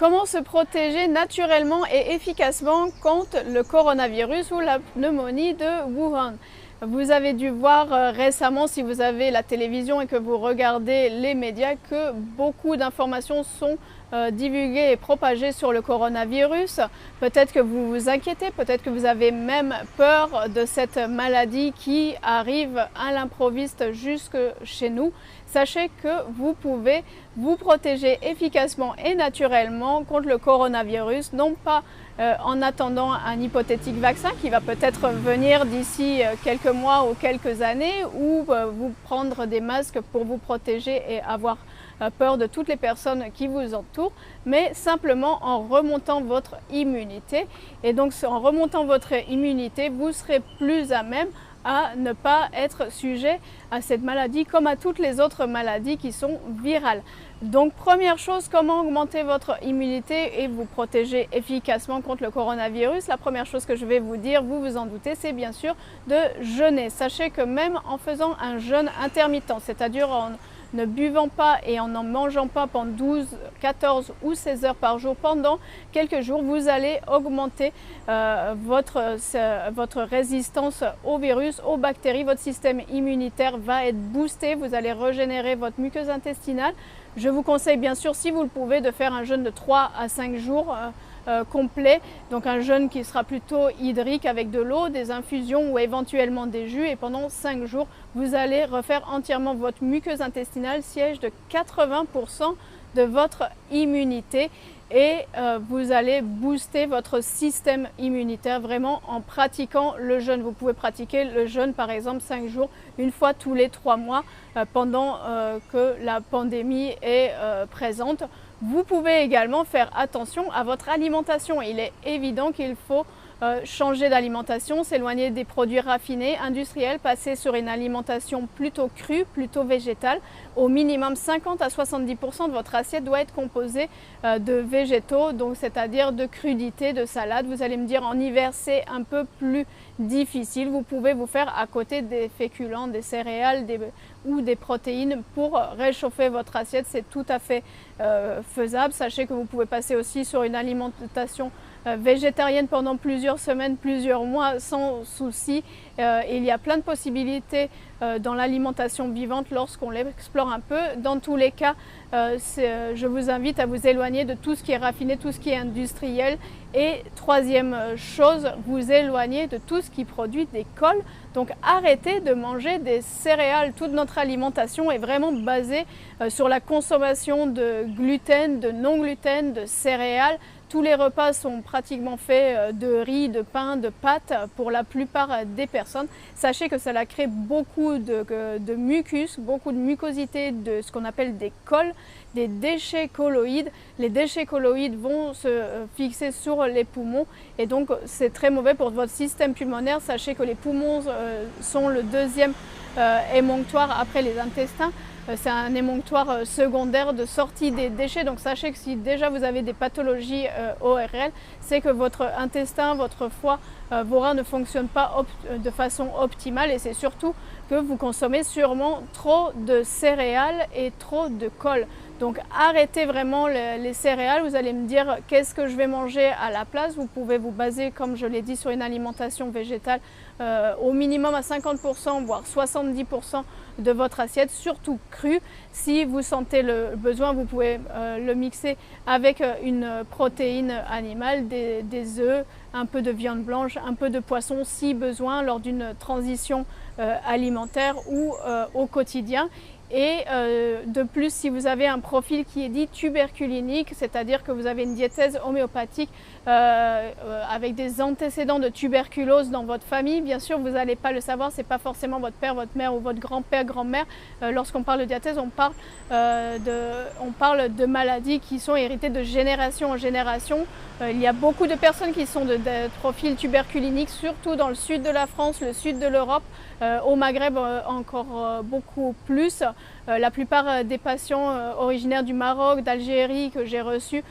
Comment se protéger naturellement et efficacement contre le coronavirus ou la pneumonie de Wuhan? Vous avez dû voir récemment, si vous avez la télévision et que vous regardez les médias, que beaucoup d'informations sont divulguées et propagées sur le coronavirus. Peut-être que vous vous inquiétez, peut-être que vous avez même peur de cette maladie qui arrive à l'improviste jusque chez nous. Sachez que vous pouvez vous protéger efficacement et naturellement contre le coronavirus, non pas en attendant un hypothétique vaccin qui va peut-être venir d'ici quelques mois ou quelques années, ou vous prendre des masques pour vous protéger et avoir peur de toutes les personnes qui vous entourent, mais simplement en remontant votre immunité. Et donc en remontant votre immunité, vous serez plus à même à ne pas être sujet à cette maladie comme à toutes les autres maladies qui sont virales. Donc première chose, comment augmenter votre immunité et vous protéger efficacement contre le coronavirus? La première chose que je vais vous dire, vous vous en doutez, c'est bien sûr de jeûner. Sachez que même en faisant un jeûne intermittent, c'est-à-dire en ne buvant pas et en n'en mangeant pas pendant 12, 14 ou 16 heures par jour pendant quelques jours, vous allez augmenter votre résistance au virus, aux bactéries. Votre système immunitaire va être boosté, vous allez régénérer votre muqueuse intestinale. Je vous conseille bien sûr, si vous le pouvez, de faire un jeûne de 3 à 5 jours complet, donc un jeûne qui sera plutôt hydrique avec de l'eau, des infusions ou éventuellement des jus, et pendant 5 jours vous allez refaire entièrement votre muqueuse intestinale, siège de 80% de votre immunité, et vous allez booster votre système immunitaire vraiment en pratiquant le jeûne. Vous pouvez pratiquer le jeûne par exemple 5 jours une fois tous les 3 mois pendant que la pandémie est présente. Vous pouvez également faire attention à votre alimentation. Il est évident qu'il faut changer d'alimentation, s'éloigner des produits raffinés, industriels, passer sur une alimentation plutôt crue, plutôt végétale. Au minimum 50 à 70% de votre assiette doit être composée de végétaux, donc c'est-à-dire de crudités, de salades. Vous allez me dire en hiver c'est un peu plus difficile. Vous pouvez vous faire à côté des féculents, des céréales ou des protéines pour réchauffer votre assiette. C'est tout à fait faisable. Sachez que vous pouvez passer aussi sur une alimentation végétarienne pendant plusieurs semaines, plusieurs mois sans souci. Il y a plein de possibilités dans l'alimentation vivante lorsqu'on l'explore un peu. Dans tous les cas, je vous invite à vous éloigner de tout ce qui est raffiné, tout ce qui est industriel. Et troisième chose, vous éloigner de tout ce qui produit des cols. Donc arrêtez de manger des céréales. Toute notre alimentation est vraiment basée sur la consommation de gluten, de non-gluten, de céréales. Tous les repas sont pratiquement faits de riz, de pain, de pâtes pour la plupart des personnes. Sachez que cela crée beaucoup de mucus, beaucoup de mucosité, de ce qu'on appelle des cols, des déchets colloïdes. Les déchets colloïdes vont se fixer sur les poumons et donc c'est très mauvais pour votre système pulmonaire. Sachez que les poumons sont le deuxième émonctoire après les intestins. C'est un émonctoire secondaire de sortie des déchets. Donc sachez que si déjà vous avez des pathologies ORL, c'est que votre intestin, votre foie, vos reins ne fonctionnent pas de façon optimale, et c'est surtout que vous consommez sûrement trop de céréales et trop de colle. Donc arrêtez vraiment les céréales. Vous allez me dire qu'est-ce que je vais manger à la place. Vous pouvez vous baser, comme je l'ai dit, sur une alimentation végétale au minimum à 50%, voire 70% de votre assiette, surtout crue. Si vous sentez le besoin, vous pouvez le mixer avec une protéine animale, des œufs, un peu de viande blanche, un peu de poisson si besoin lors d'une transition alimentaire ou au quotidien. Et de plus, si vous avez un profil qui est dit tuberculinique, c'est-à-dire que vous avez une diéthèse homéopathique avec des antécédents de tuberculose dans votre famille, bien sûr, vous n'allez pas le savoir, ce n'est pas forcément votre père, votre mère ou votre grand-père, grand-mère. Lorsqu'on parle de diathèse, on parle de maladies qui sont héritées de génération en génération. Il y a beaucoup de personnes qui sont de profil tuberculinique, surtout dans le sud de la France, le sud de l'Europe, au Maghreb encore beaucoup plus. La plupart des patients originaires du Maroc, d'Algérie que j'ai reçus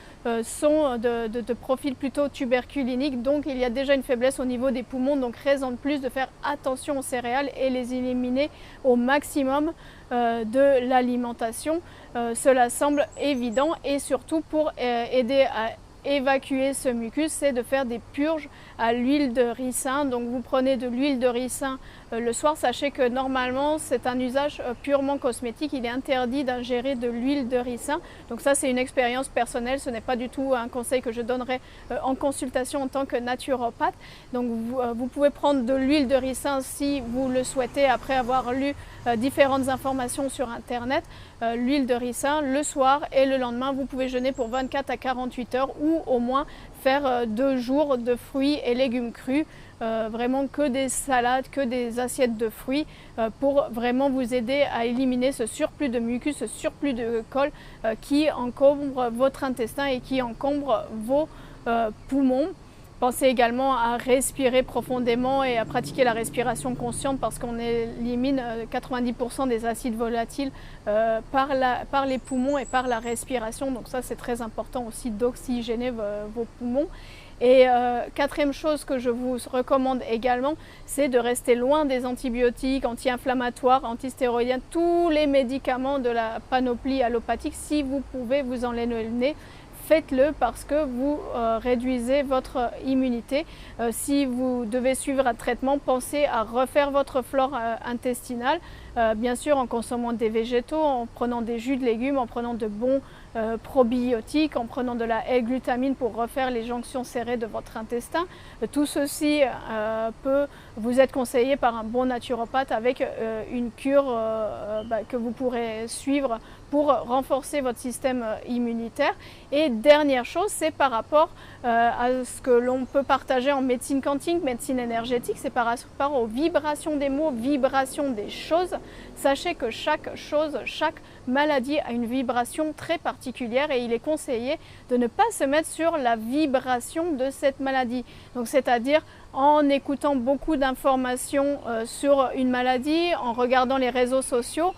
sont de profil plutôt tuberculinique, donc il y a déjà une faiblesse au niveau des poumons, donc raison de plus de faire attention aux céréales et les éliminer au maximum de l'alimentation. Cela semble évident, et surtout pour aider à évacuer ce mucus, c'est de faire des purges à l'huile de ricin. Donc vous prenez de l'huile de ricin le soir. Sachez que normalement c'est un usage purement cosmétique, il est interdit d'ingérer de l'huile de ricin. Donc ça, c'est une expérience personnelle, ce n'est pas du tout un conseil que je donnerai en consultation en tant que naturopathe. Donc vous pouvez prendre de l'huile de ricin si vous le souhaitez, après avoir lu différentes informations sur internet. L'huile de ricin le soir, et le lendemain vous pouvez jeûner pour 24 à 48 heures, ou au moins faire 2 jours de fruits et légumes crus, vraiment que des salades, que des assiettes de fruits, pour vraiment vous aider à éliminer ce surplus de mucus, ce surplus de colle qui encombre votre intestin et qui encombre vos poumons. Pensez également à respirer profondément et à pratiquer la respiration consciente, parce qu'on élimine 90% des acides volatiles par les poumons et par la respiration. Donc ça, c'est très important aussi d'oxygéner vos poumons. Et quatrième chose que je vous recommande également, c'est de rester loin des antibiotiques, anti-inflammatoires, antistéroïdiens, tous les médicaments de la panoplie allopathique. Si vous pouvez vous en éloigner, faites-le, parce que vous réduisez votre immunité. Si vous devez suivre un traitement, pensez à refaire votre flore intestinale, bien sûr en consommant des végétaux, en prenant des jus de légumes, en prenant de bons probiotiques, en prenant de la L-glutamine pour refaire les jonctions serrées de votre intestin. Tout ceci peut vous être conseillé par un bon naturopathe, avec une cure que vous pourrez suivre pour renforcer votre système immunitaire. Et dernière chose, c'est par rapport à ce que l'on peut partager en médecine quantique, médecine énergétique, c'est par rapport aux vibrations des mots, vibrations des choses. Sachez que chaque chose, chaque maladie a une vibration très particulière, et il est conseillé de ne pas se mettre sur la vibration de cette maladie. Donc c'est-à-dire en écoutant beaucoup d'informations sur une maladie, en regardant les réseaux sociaux,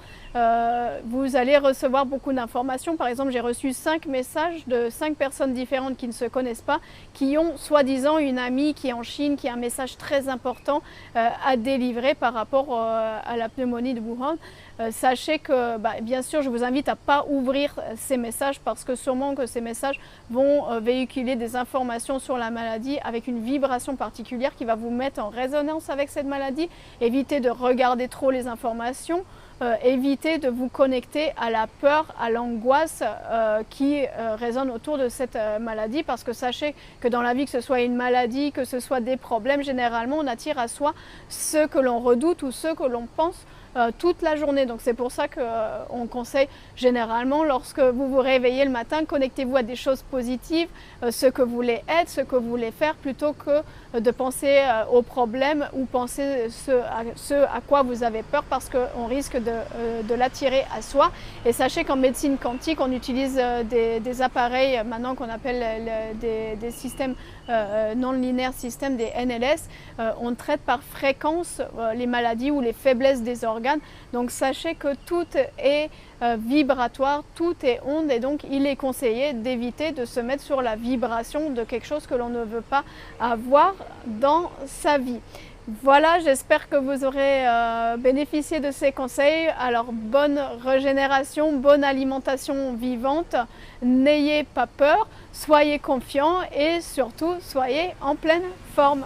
vous allez recevoir beaucoup d'informations. Par exemple, j'ai reçu 5 messages de 5 personnes différentes qui ne se connaissent pas, qui ont soi-disant une amie qui est en Chine, qui a un message très important à délivrer par rapport à la pneumonie de Wuhan. Sachez que, bien sûr, je vous invite à ne pas ouvrir ces messages, parce que sûrement que ces messages vont véhiculer des informations sur la maladie avec une vibration particulière qui va vous mettre en résonance avec cette maladie. Évitez de regarder trop les informations. Évitez de vous connecter à la peur, à l'angoisse qui résonne autour de cette maladie, parce que sachez que dans la vie, que ce soit une maladie, que ce soit des problèmes, généralement on attire à soi ce que l'on redoute ou ce que l'on pense toute la journée. Donc c'est pour ça qu'on conseille généralement, lorsque vous vous réveillez le matin, connectez-vous à des choses positives, ce que vous voulez être, ce que vous voulez faire, plutôt que de penser aux problèmes ou penser ce à quoi vous avez peur, parce qu'on risque de l'attirer à soi. Et sachez qu'en médecine quantique, on utilise des appareils maintenant qu'on appelle des systèmes non linéaires, systèmes des NLS. On traite par fréquence les maladies ou les faiblesses des organes. Donc sachez que tout est vibratoire, tout est onde, et donc il est conseillé d'éviter de se mettre sur la vibration de quelque chose que l'on ne veut pas avoir dans sa vie. Voilà, j'espère que vous aurez bénéficié de ces conseils. Alors bonne régénération, bonne alimentation vivante, n'ayez pas peur, soyez confiants et surtout soyez en pleine forme.